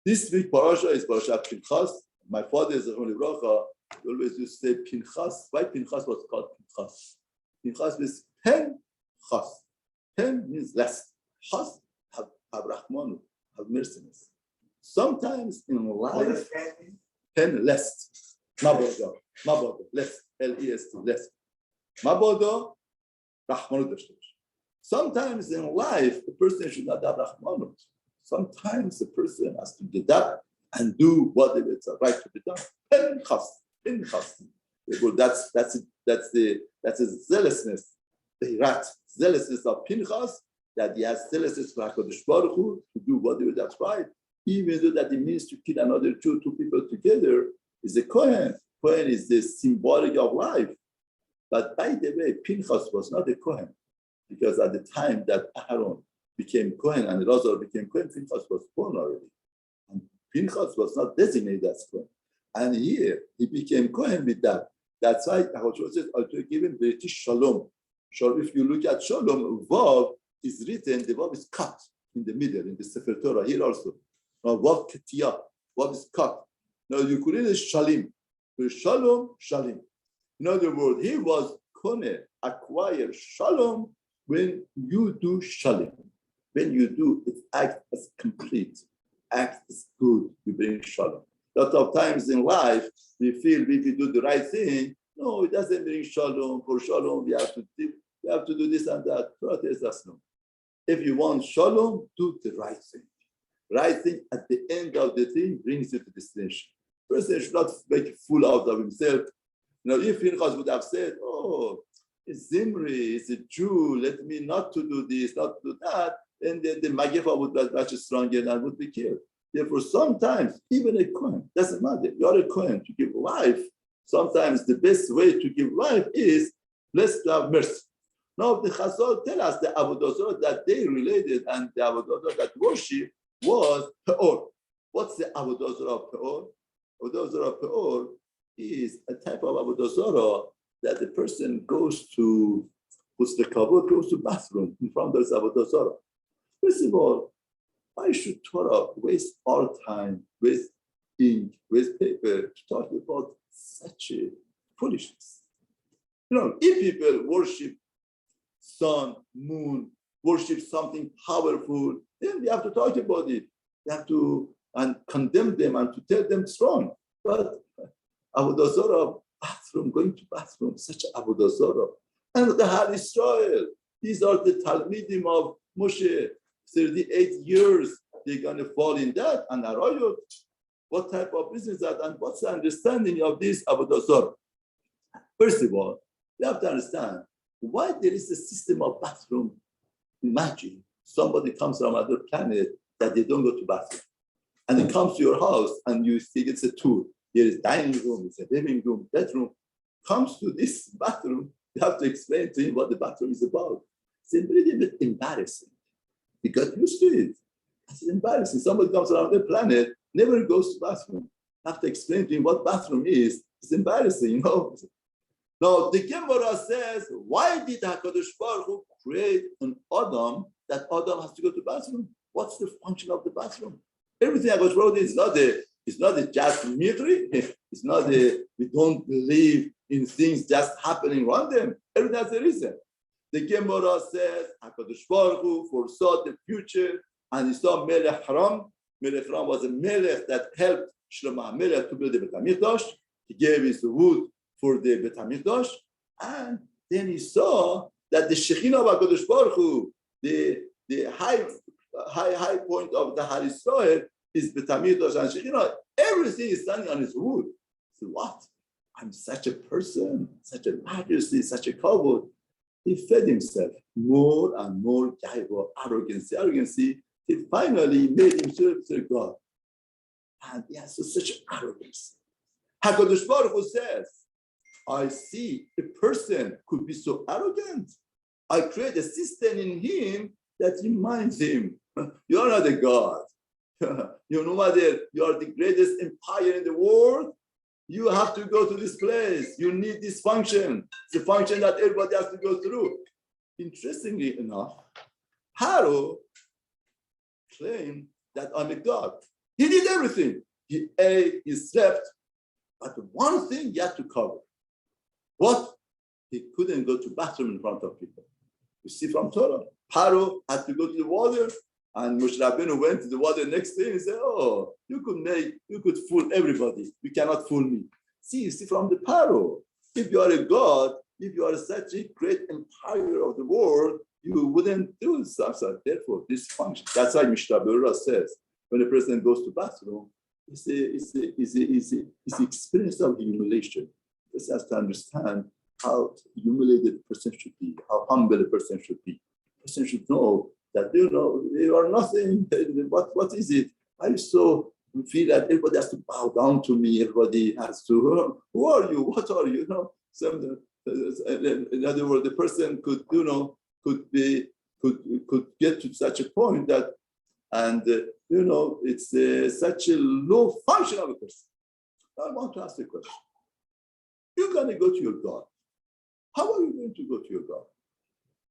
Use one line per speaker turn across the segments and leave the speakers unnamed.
This week parasha is Parashat Pinchas. My father is Zechron Livracha. He always used to say Pinchas. Why Pinchas was called Pinchas? Pinchas means Pen-chas. Pen means less. Chas, have Rahmanu, have merciness. Sometimes in life, pen less. Mabodo, less. L-E-S-T, less. Mabodo, Rahmanu dashte. Sometimes in life, a person should not have Rahmanu. Sometimes a person has to get up and do whatever it's right to be done. Pinchas. That's his zealousness. The zealousness of Pinchas, that he has zealousness for HaKadosh Baruch Hu to do whatever that's right, even though that it means to kill another two people together, is a Kohen. Kohen is the symbolic of life. But by the way, Pinchas was not a Kohen, because at the time that Aaron became Kohen and Lazar became Kohen, Pinchas was born already. And Pinchas was not designated as Kohen. And here, he became Kohen with that. That's why HaKadosh says, I will give him British Shalom. So if you look at Shalom, Vav is written, the Vav is cut in the middle, in the Sefer Torah, here also. Now, Vav Ketiyah, Vav is cut. Now, you could read it Shalim. Shalom, Shalim. In other words, he was Kohen, acquire Shalom when you do Shalim. When you do, it acts as complete, acts as good, you bring Shalom. A lot of times in life, we feel if we do the right thing, no, it doesn't bring Shalom. For Shalom, we have to do this and that. Torah tells us no. If you want Shalom, do the right thing. Right thing at the end of the thing brings you to destination. Person should not make a fool out of himself. If Pinchas would have said, oh, it's Zimri, it's a Jew, let me not to do this, not to do that, then the Magifa would be much stronger and would be killed. Therefore, sometimes, even a Kohen, doesn't matter, you are a Kohen to give life. Sometimes the best way to give life is blessed to have mercy. Now, the Chazal tell us the Avoda Zara that they related and the Avoda Zara that worship was Peor. What's the Avoda Zara of Peor? Avoda Zara of Peor is a type of Avoda Zara that the person goes to, puts the cover, goes to bathroom in front of the Avoda Zara. First of all, why should Torah waste our time, waste ink, waste paper to talk about such a foolishness? If people worship sun, moon, worship something powerful, then we have to talk about it. We have to and condemn them and to tell them strong. But Avoda Zara, bathroom, going to bathroom, such Avoda Zara. And the Har Israel, these are the Talmidim of Moshe. 38 years, they're going to fall in that. And Arayot, what type of business is that? And what's the understanding of this Avoda Zara? First of all, you have to understand why there is a system of bathroom. Imagine somebody comes from another planet that they don't go to bathroom. And it comes to your house and you see it's a tour. Here is dining room, it's a living room, bedroom. Comes to this bathroom, you have to explain to him what the bathroom is about. It's a little bit embarrassing. He got used to it. It's embarrassing. Somebody comes around the planet, never goes to bathroom. I have to explain to him what bathroom is. It's embarrassing, Now, the Gemara says, why did HaKadosh Baruch Hu create an Adam that Adam has to go to bathroom? What's the function of the bathroom? Everything HaKadosh Baruch Hu is not a just mystery. It's not we don't believe in things just happening around them. Everything has a reason. The Gemara says, HaKadosh Baruch Hu foresaw the future, and he saw Melech Haram. Melech Haram was a Melech that helped Shlomo HaMelech to build the Beit HaMikdash. He gave his wood for the Beit HaMikdash, and then he saw that the Shekhinah of HaKadosh Baruch Hu, the high point of the Har Israel is Beit HaMikdash and Shekhinah. Everything is standing on his wood. So what? I'm such a person, such a majesty, such a kavod. He fed himself more and more arrogancy. He finally made himself to God. And he has such arrogance. HaKadosh Baruch Hu says, I see a person could be so arrogant. I create a system in him that reminds him, you are not a God. No matter you are the greatest empire in the world, you have to go to this place. You need this function. It's a function that everybody has to go through. Interestingly enough, Haro claimed that I'm a God. He did everything. He ate, he slept. But one thing he had to cover. What? He couldn't go to bathroom in front of people. You see from Torah, Paro had to go to the water, and Moshe Rabbeinu went to the water next day and said, oh, you could fool everybody. You cannot fool me. See, you see from the Paro, if you are a God, if you are such a great empire of the world, you wouldn't do stuff. So therefore, this function. That's why Mishnah Berurah says, when a person goes to bathroom, it's the experience of humiliation. The person has to understand how humiliated a person should be, how humble a person should be. A person should know that, you are nothing. What is it? I so feel that everybody has to bow down to me. Everybody has to, who are you? What are you? In other words, the person could get to such a point that, and it's such a low function of a person. I want to ask a question. You're going to go to your God. How are you going to go to your God?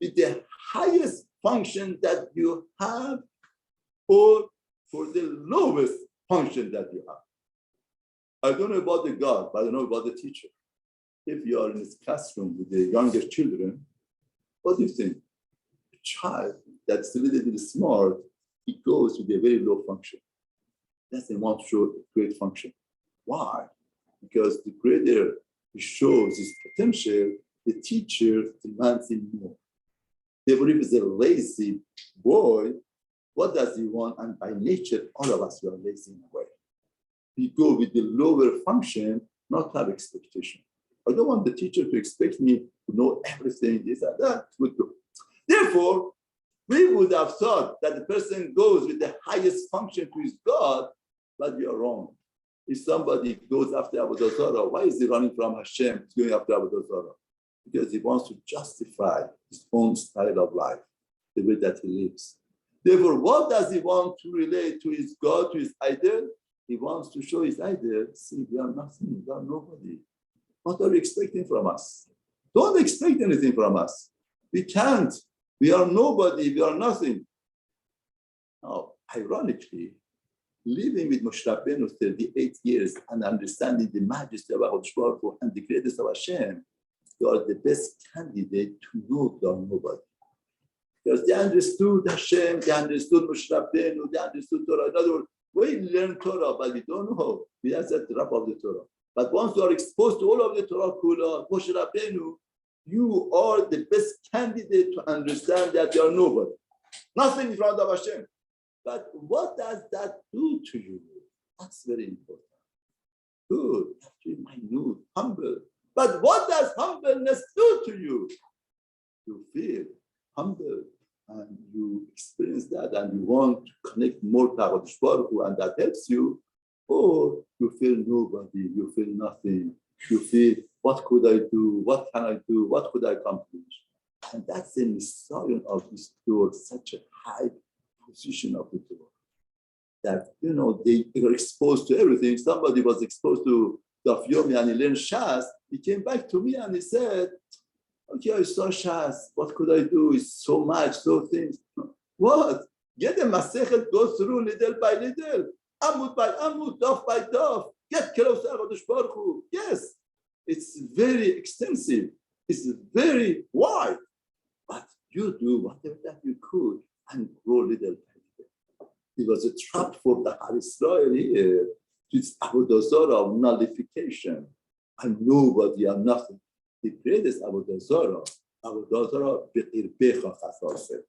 With the highest function that you have, or for the lowest function that you have? I don't know about the God, but I know about the teacher. If you are in this classroom with the younger children, what do you think? A child that's a little bit smart, he goes with a very low function. Doesn't want to show a great function. Why? Because the greater he shows his potential, the teacher demands him more. Therefore, if he's a lazy boy, what does he want? And by nature, all of us are lazy in a way. We go with the lower function, not have expectation. I don't want the teacher to expect me to know everything, this and that. Therefore, we would have thought that the person goes with the highest function to his God, but we are wrong. If somebody goes after Avoda Zara, why is he running from Hashem going after Avoda Zara? Because he wants to justify his own style of life, the way that he lives. Therefore, what does he want to relate to his God, to his idol? He wants to show his idol, see, we are nothing, we are nobody. What are you expecting from us? Don't expect anything from us. We can't. We are nobody, we are nothing. Now, ironically, living with Moshe Rabbeinu 38 years and understanding the majesty of HaKadosh Baruch Hu and the greatness of Hashem, you are the best candidate to know you are nobody. Because they understood Hashem, they understood Moshe Rabbeinu, they understood Torah. In other words, we learn Torah, but we don't know. We have that drop of the Torah. But once you are exposed to all of the Torah, Moshe Rabbeinu, you are the best candidate to understand that you are nobody. Nothing in front of Hashem. But what does that do to you? That's very important. Good, actually minute, humble. But what does humbleness do to you? You feel humble and you experience that and you want to connect more to HaKadosh Baruch Hu and that helps you. Or you feel nobody, you feel nothing. You feel, what could I do? What can I do? What could I accomplish? And that's the mission of this door, such a high position of the door. That, they were exposed to everything. Somebody was exposed to Daf Yomi and he learned Shas. He came back to me and he said, okay, I saw Shas. What could I do? It's so much, so things. What? Get a Masechet, go through little by little. Amud by Amud, Daf by Daf. Get closer to HaKadosh Baruch Hu. Yes, it's very extensive. It's very wide. But you do whatever that you could and grow little by little. It was a trap for the Israel here. It's Avoda Zara of nullification. And nobody and nothing. The greatest Avoda Zara,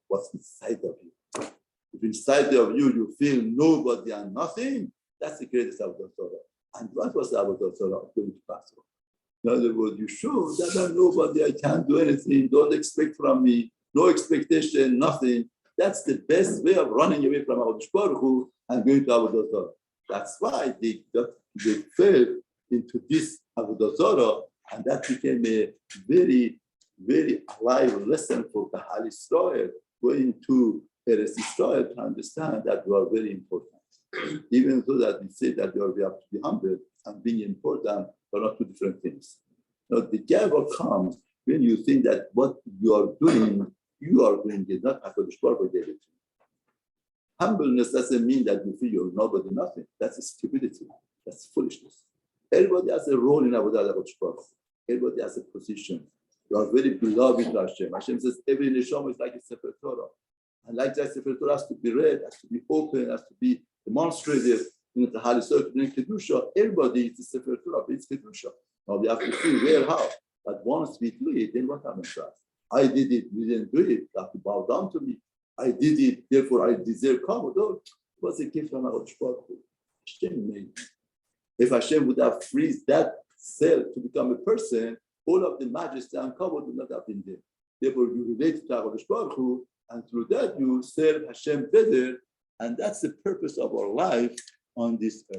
what's inside of you. If inside of you, you feel nobody and nothing, that's the greatest Avoda Zara. And what was Avoda Zara going to pass on? In other words, you show that I'm nobody, I can't do anything, don't expect from me, no expectation, nothing. That's the best way of running away from HaKadosh Baruch Hu and going to Avoda Zara. That's why they fell into this Avoda Zara, and that became a very, very alive lesson for the Kahal Israel, going to Eretz Israel to understand that you are very important. Even though that we say that we have to be humble and being important are not two different things. Now, the gavel comes when you think that what you are doing it, not HaKadosh Baruch Hu gave it to you. Humbleness doesn't mean that you feel you're nobody, nothing. That's stupidity. That's foolishness. Everybody has a role in Avoda. Everybody has a position. You are very beloved to Hashem. Hashem says every neshama is like a Sefer Torah. And like that, Sefer Torah has to be read, has to be open, has to be demonstrated in the Halisot, in Kedusha. Everybody is a Sefer Torah, but it's Kedusha. Now we have to see where, how. But once we do it, then what happens to us? I did it, we didn't do it. You have to bow down to me. I did it, therefore I deserve kavod. No, it was a gift from HaKadosh Baruch Hu. Hashem made it. If Hashem would have freed that cell to become a person, all of the majesty and kavod would not have been there. Therefore, you relate to HaKadosh Baruch Hu, and through that you serve Hashem better, and that's the purpose of our life on this earth.